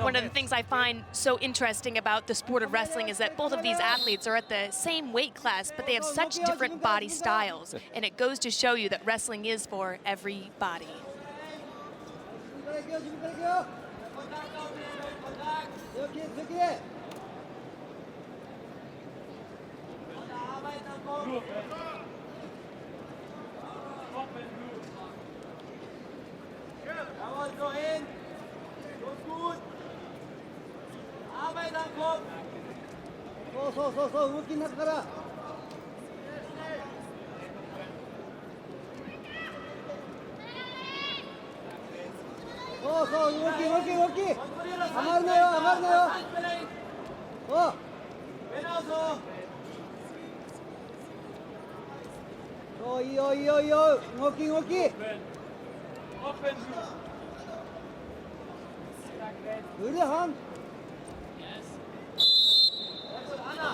One of the things I find so interesting about the sport of wrestling is that both of these athletes are at the same weight class, but they have such different body styles. And it goes to show you that wrestling is for every body.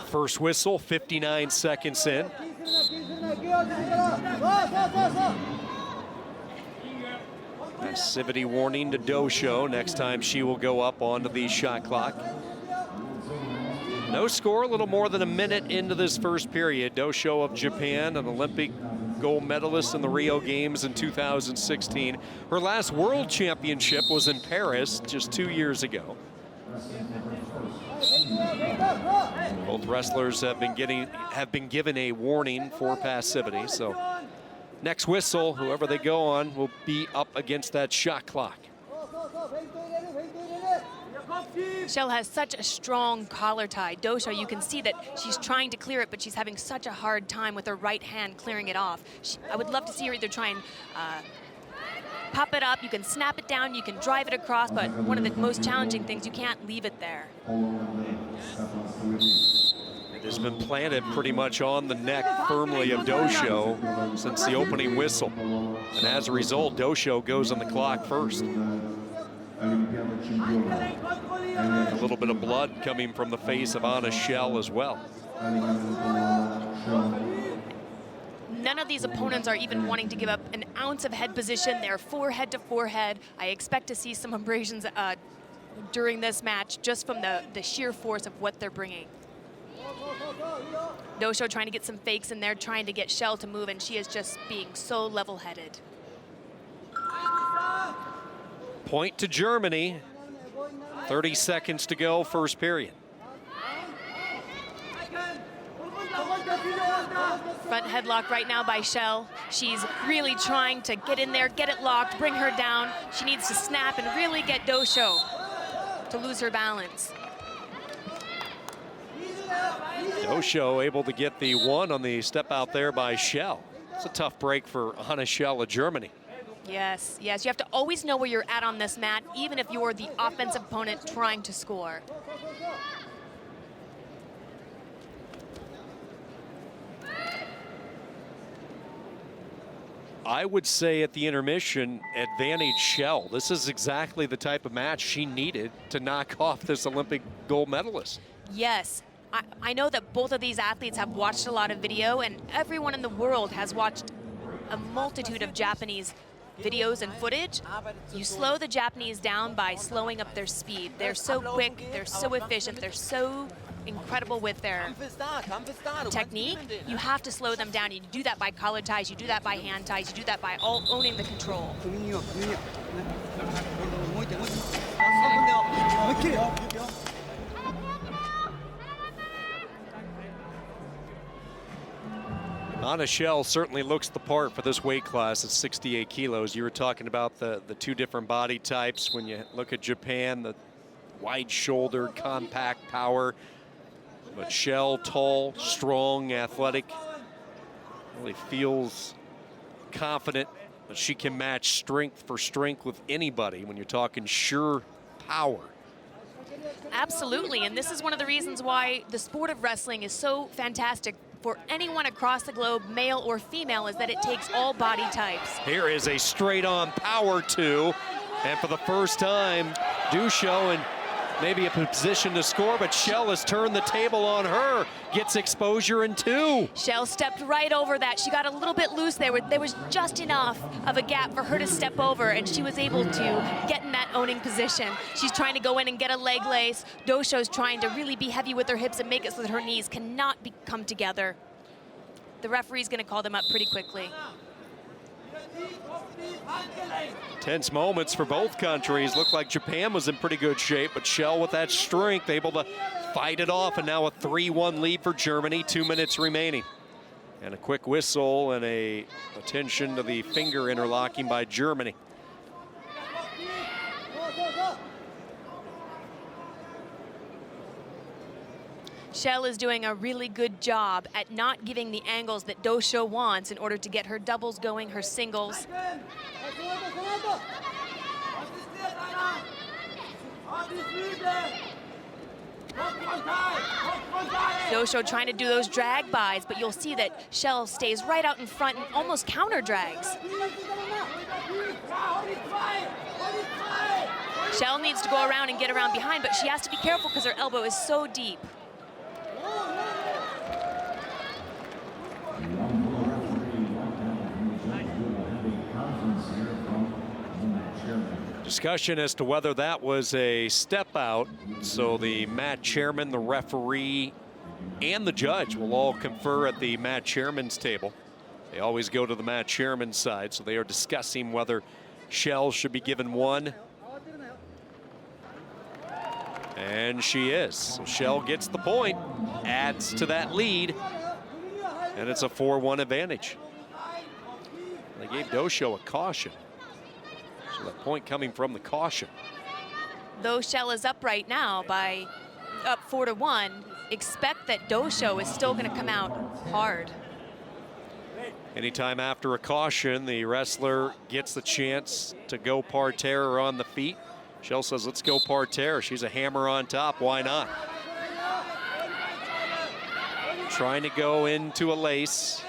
First whistle, 59 seconds in. Passivity warning to DOSHO. Next time she will go up onto the shot clock. No score, a little more than a minute into this first period. DOSHO of Japan, an Olympic gold medalist in the Rio Games in 2016. Her last world championship was in Paris just 2 years ago. Both wrestlers have been given a warning for passivity. So next whistle, whoever they go on, will be up against that shot clock. SCHELL has such a strong collar tie. DOSHO, you can see that she's trying to clear it, but she's having such a hard time with her right hand clearing it off. I would love to see her either try and pop it up, you can snap it down, you can drive it across, but one of the most challenging things, you can't leave it there. It has been planted pretty much on the neck firmly of DOSHO since the opening whistle. And as a result, DOSHO goes on the clock first. A little bit of blood coming from the face of SCHELL as well. None of these opponents are even wanting to give up an ounce of head position. They're forehead to forehead. I expect to see some abrasions during this match just from the sheer force of what they're bringing. DOSHO trying to get some fakes in there, trying to get SCHELL to move, and she is just being so level-headed. Point to Germany. 30 seconds to go, first period. Front headlock right now by SCHELL. She's really trying to get in there, get it locked, bring her down. She needs to snap and really get DOSHO to lose her balance. DOSHO able to get the one on the step out there by SCHELL. It's a tough break for SCHELL of Germany. Yes, yes, you have to always know where you're at on this mat, even if you're the offensive opponent trying to score. I would say at the intermission, advantage SCHELL. This is exactly the type of match she needed to knock off this Olympic gold medalist. Yes, I know that both of these athletes have watched a lot of video, and everyone in the world has watched a multitude of Japanese videos and footage. You slow the Japanese down by slowing up their speed. They're so quick, they're so efficient, they're so incredible with their technique. You have to slow them down. You do that by collar ties, you do that by hand ties, you do that by owning the control. SCHELL certainly looks the part for this weight class at 68 kilos. You were talking about the two different body types. When you look at Japan, the wide-shouldered, compact power. But SCHELL, tall, strong, athletic. Really feels confident that she can match strength for strength with anybody when you're talking sure power. Absolutely, and this is one of the reasons why the sport of wrestling is so fantastic for anyone across the globe, male or female, is that it takes all body types. Here is a straight-on power two, and for the first time, DOSHO and maybe a position to score, but SCHELL has turned the table on her. Gets exposure in 2. SCHELL stepped right over that. She got a little bit loose there. There was just enough of a gap for her to step over, and she was able to get in that owning position. She's trying to go in and get a leg lace. DOSHO's trying to really be heavy with her hips and make it so that her knees cannot come together. The referee's going to call them up pretty quickly. Tense moments for both countries. Looked like Japan was in pretty good shape, but SCHELL with that strength able to fight it off, and now a 3-1 lead for Germany, 2 minutes remaining. And a quick whistle and a attention to the finger interlocking by Germany. SCHELL is doing a really good job at not giving the angles that DOSHO wants in order to get her doubles going, her singles. DOSHO trying to do those drag bys, but you'll see that SCHELL stays right out in front and almost counter drags. SCHELL needs to go around and get around behind, but she has to be careful because her elbow is so deep. Discussion as to whether that was a step out, so the mat chairman, the referee, and the judge will all confer at the mat chairman's table. They always go to the mat chairman's side, so they are discussing whether SCHELL should be given 1. And she is. So SCHELL gets the point, adds to that lead, and it's a 4-1 advantage. They gave DOSHO a caution. So the point coming from the caution. Though SCHELL is up right now by up 4-1, expect that DOSHO is still going to come out hard. Anytime after a caution, the wrestler gets the chance to go parterre or on the feet. SCHELL says, let's go parterre. She's a hammer on top. Why not? Trying to go into a lace.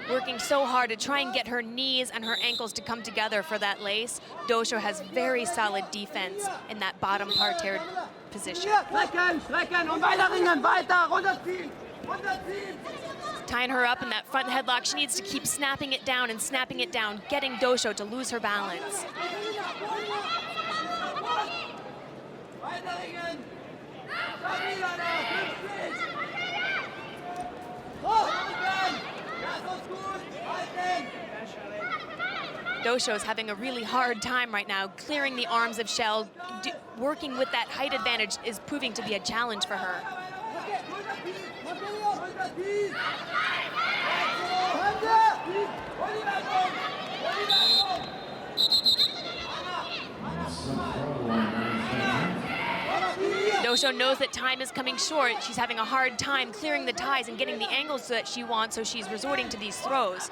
Working so hard to try and get her knees and her ankles to come together for that lace. DOSHO has very solid defense in that bottom parterre position. Tying her up in that front headlock. She needs to keep snapping it down and snapping it down, getting DOSHO to lose her balance. DOSHO is having a really hard time right now clearing the arms of SCHELL. Working with that height advantage is proving to be a challenge for her. DOSHO knows that time is coming short. She's having a hard time clearing the ties and getting the angles that she wants, so she's resorting to these throws.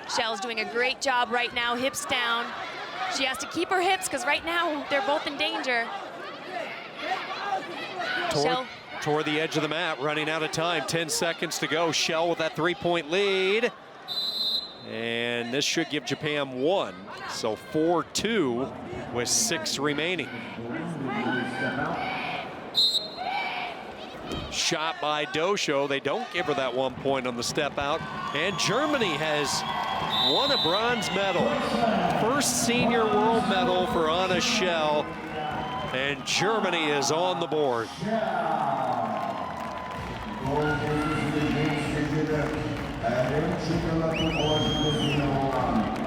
SCHELL's doing a great job right now, hips down. She has to keep her hips because right now they're both in danger. Toward the edge of the mat, running out of time, 10 seconds to go. SCHELL with that 3-point lead. And this should give Japan 1. So 4-2 with 6 remaining. Shot by DOSHO. They don't give her that 1 point on the step out. And Germany has won a bronze medal. First senior world medal for Anna SCHELL. And Germany is on the board.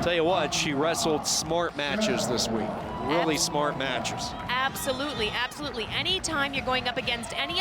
Tell you what, she wrestled smart matches this week. Really smart matches. Absolutely, absolutely. Anytime you're going up against any